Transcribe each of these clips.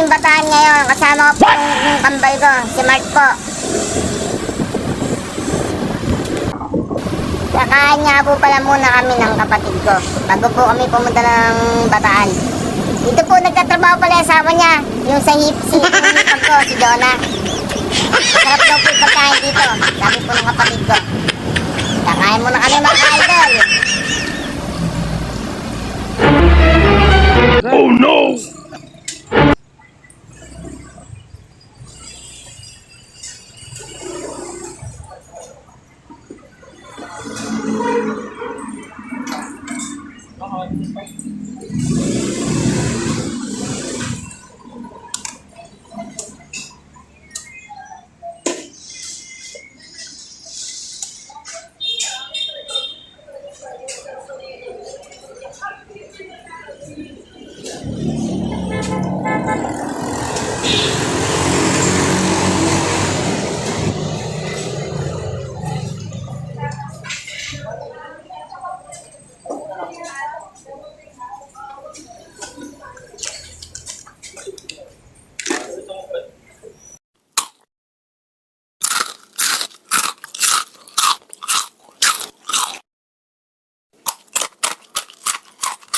aming Bataan ngayon. Kasama ko po yung kambal ko, si Mark po. Kakain nga po pala muna kami ng kapatid ko bago po kami pumunta ng Bataan. Dito po nagtatrabaho pala yung asawa niya, yung sa hipag ko, si Donna. Masarap daw po yung pagkain dito, sabi po ng kapatid ko. Kakain muna kami mga idol. Oh no!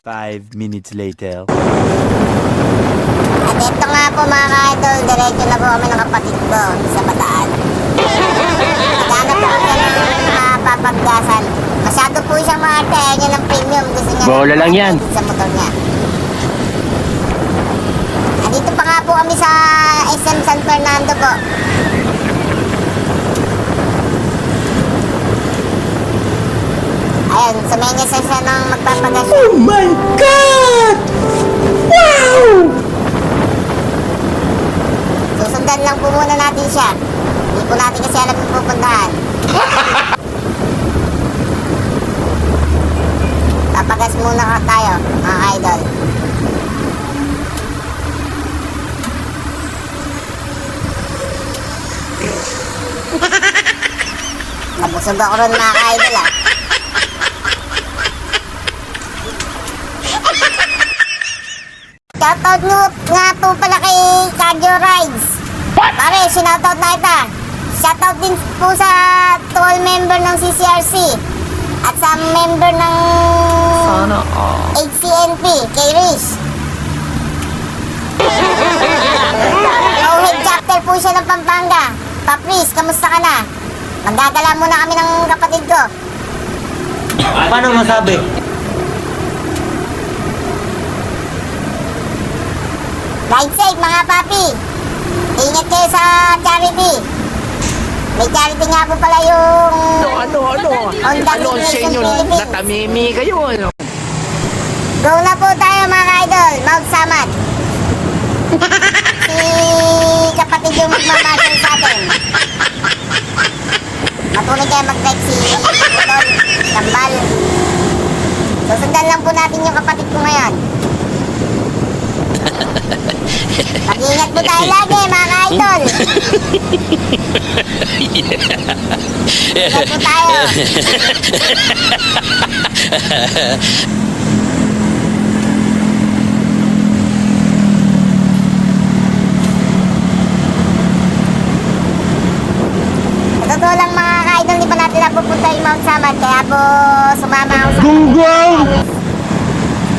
Five minutes later. At ito nga po mga ka-idol, diretso na po kami ng kapatid ko sa Bataan. Naghanap po kami ng mapapaggasan. Masyado po siyang maarte, ayaw niya ng premium. Gusto niya Bola lang yan. sa motor niya. Andito pa nga po kami sa SM San Fernando po. Ayun, sumenya siya ng magpapagasyon. Oh my God! Wow! Susundan lang po muna natin siya. Hindi po natin kasi alam yung pupuntahan. Papagas muna ka tayo, mga idol. Nabusog ako ron mga idol ah. Shoutout nyo nga po pala kay Cardio Rides. Pare, sinoutout na kita. Shoutout din po sa all member ng CCRC at sa member ng HCNP, kay Riz. Head chapter po siya ng Pampanga. Papris, kamusta ka na? Magdadala muna kami ng kapatid ko. Paano masabi? Ride safe mga papi. Ingat kayo sa charity. May charity nga po pala yung Ano? Honda Ano sa Nation inyo? Philippines. Natamimi kayo, ano? Go na po tayo mga idol. Mount Samad. Si kapatid yung magmamasyon sa atin. Matuloy kayo mag-drive si Utol, Kambal. Susundan lang po natin yung kapatid ko ngayon. Mag-ingat po tayo lagi mga idol. Ingat po tayo. Totoo lang mga ka-idol, hindi pa natin napupunta yung Mount Samad. Kaya po sumama ako sa Google!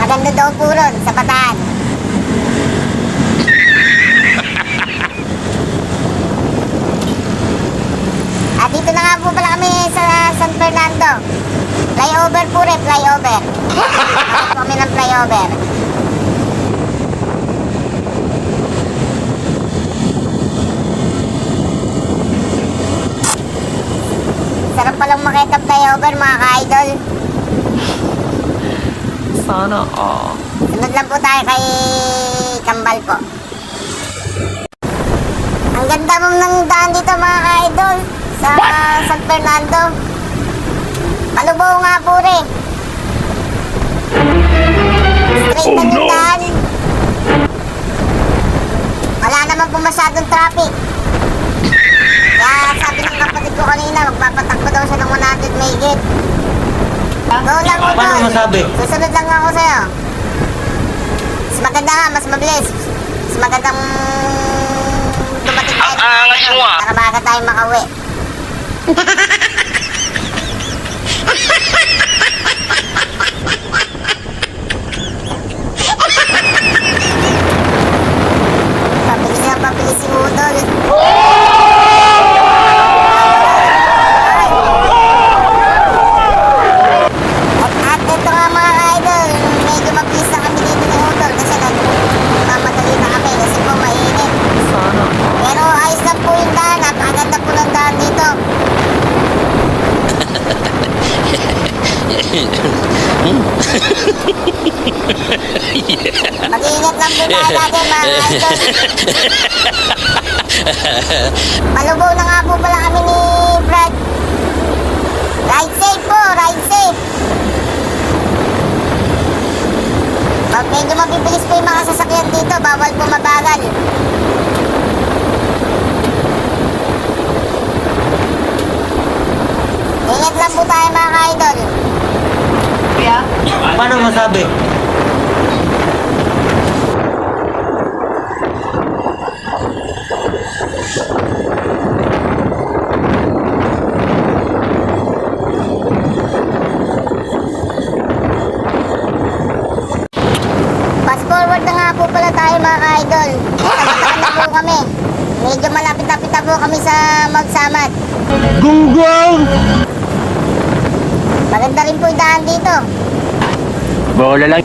maganda daw po ron sa Bataan. At dito na nga po pala kami sa San Fernando. Flyover po rin, flyover. Bakit kami ng flyover? Sarap palang makita flyover mga ka-idol. Sana Sunod lang po tayo kay Kambal po. Ang ganda mo ng daan dito mga ka-idol sa San Fernando. Malubaw nga po rin. Straight na yung daan. Wala naman po masyadong traffic. Kaya sabi ng kapatid ko kanina, magpapatakbo daw siya ng 100 mahigit. Go lang po Paano doon. masabi? Susunod lang ako sa'yo. Mas maganda nga, mas mabilis. Mas magandang dumating tayo. Ang angas mo, ah. Para baga tayo makauwi. Pabilis si Udol. At ito nga mga idol, medyo mabilis na kami dito ni Udol kasi nagmamadali na kami kasi po mainit. Sana. Pero ayos lang po yung daan, napakaganda po ng daan dito. Mag-iingat lang po tayo lagi mga idol. Palubaw na nga po pala kami ni Brad. Ride safe po, ride safe. Pag medyo mabibilis po yung mga sasakyan dito, bawal po mabagal. Ingat lang po tayo mga idol. Paano masabi? Fast forward na nga po pala tayo mga idol. Nagtataan na po kami. Medyo malapit-lapit na po kami sa Magsamat. Gunggong! Maganda rin po yung daan dito. Bola lang.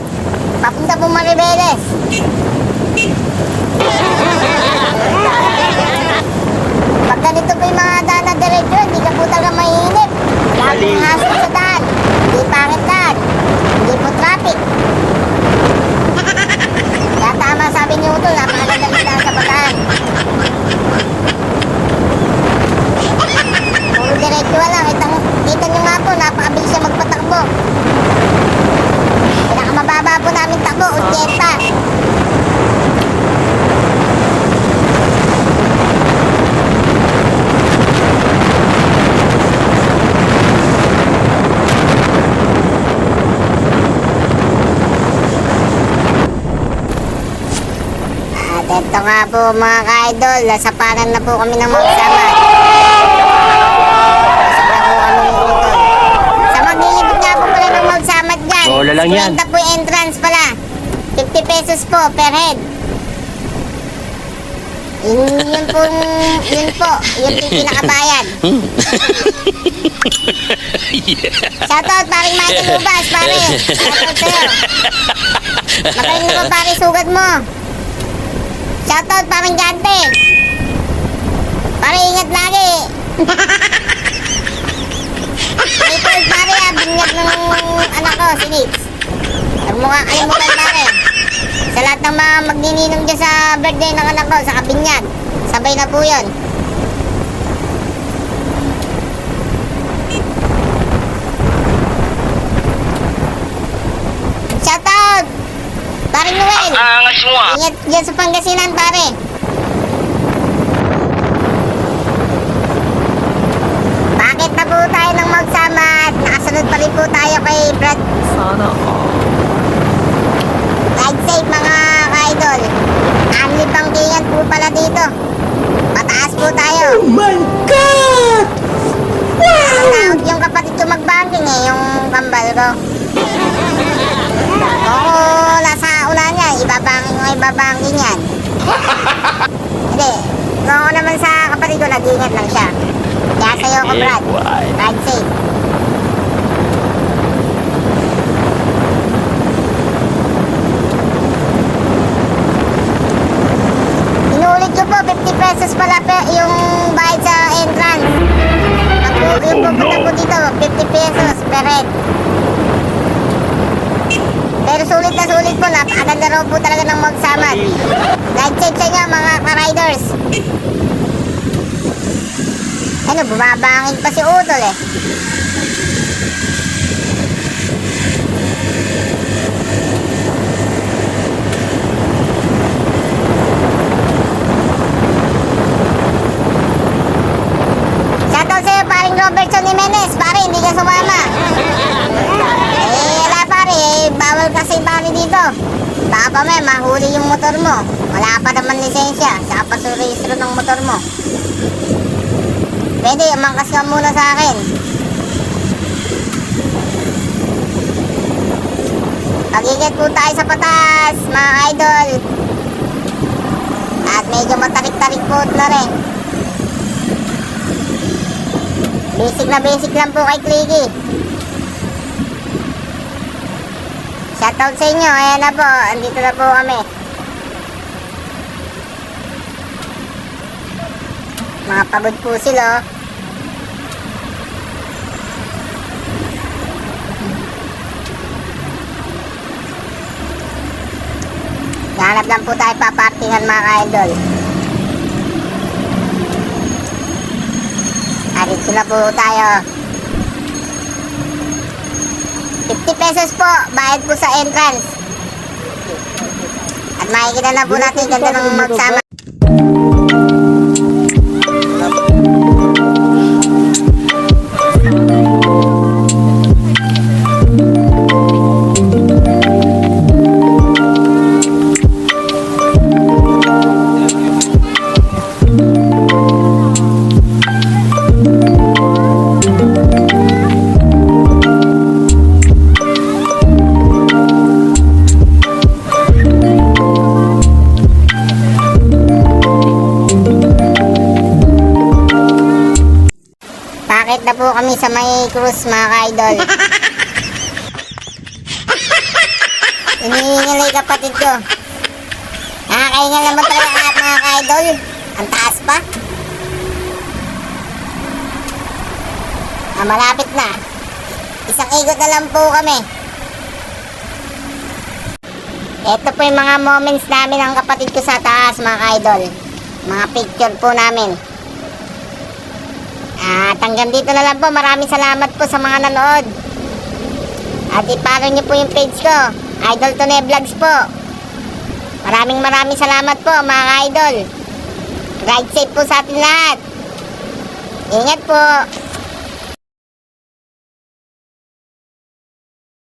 Papunta po Maribeles. Pag ganito po yung mga daan na diretso, hindi ka po talaga mainit. Wala pong hassle sa daan. Hindi pangit daan. Hindi po traffic. Kaya tama sabi ni Utol, napakaganda ng daan sa bataan. Puro diretso lang. Kita nyo nga po, napakabilis siya magpatakbo. Pinakamababa po namin takbo, 80. At ito nga po mga ka-idol, nasapanan na po kami ng Magsamat. Sobrang po kami ng Utol. Sa maglilibot nga po pala ng Magsamat dyan. Bola lang yan. 50 po yung entrance pala. 50 pesos po per head. Yun po yung pinakabayad. Shoutout paring Michael Lubas, pare. Shoutout sa'yo. Magaling na ba pare sugat mo? Shoutout paring Gante. Pare ingat lagi. Ito pare binyag ng anak ko, si Nix. Huwag mo kakalimutan pare. Sa lahat ng mga magnininong dyan sa birthday ng anak ko, sa kabinyag. Sabay na po yun. Shoutout! Pare Noel! Angas mo, ah. Ingat dyan sa Pangasinan pare. Bakit na po tayo ng Magsamat? Nakasunod pa rin po tayo kay Brad. Sana. Ride safe mga ka-idol. Only bangkingan po pala dito. Mataas po tayo. Oh my God! Tawag yung kapatid ko mag-banking yung kambal ko. Oo, nasa una niya, ibabangking yan. Hindi, kung ako naman sa kapatid ko, nag-ingat lang siya. Kaya sa'yo ko, Brad. Ride safe. Inulit ko po, 50 pesos pala yung bayad sa entrance. Yung pupunta po dito, 50 pesos per head. Pero sulit na sulit po, napakaganda raw po talaga ng Magsamat. Ride safe sa inyo mga ka-riders. Ano, bumabangin pa si Utol eh. Shoutout sa'yo, paring Robertson Jimenez. Pare, hindi ka sumama. Wala pare, bawal kasi pare dito. Baka pa may mahuli yung motor mo. Wala pa naman lisensya. Saka pa surrehistro ng motor mo. Pwede, umangkas ka muna sa akin. Pagigit po tayo sa patas, mga idol. At medyo matarik-tarik po na rin. Basic lang po kay Clicky. Shoutout sa inyo. Ayan na po. Andito na po kami. Mga pagod po sila. Hanap lang po tayo papartingan mga idol. At dito na po tayo. 50 pesos po, bayad po sa entrance. At makikita na po natin ganda ng magsama. Bakit na po kami sa may cruise mga ka-idol? Iniingilay kapatid ko. Nakakaingal naman talaga lahat mga ka-idol. Ang taas pa. Malapit na. Isang ikot na lang po kami. Ito po yung mga moments namin ng kapatid ko sa taas mga ka-idol. Mga picture po namin. At hanggang dito na lang po. Maraming salamat po sa mga nanood. At i-follow nyo po yung page ko, Idol Tone Vlogs po. Maraming salamat po mga idol. Ride safe po sa atin lahat. Ingat po.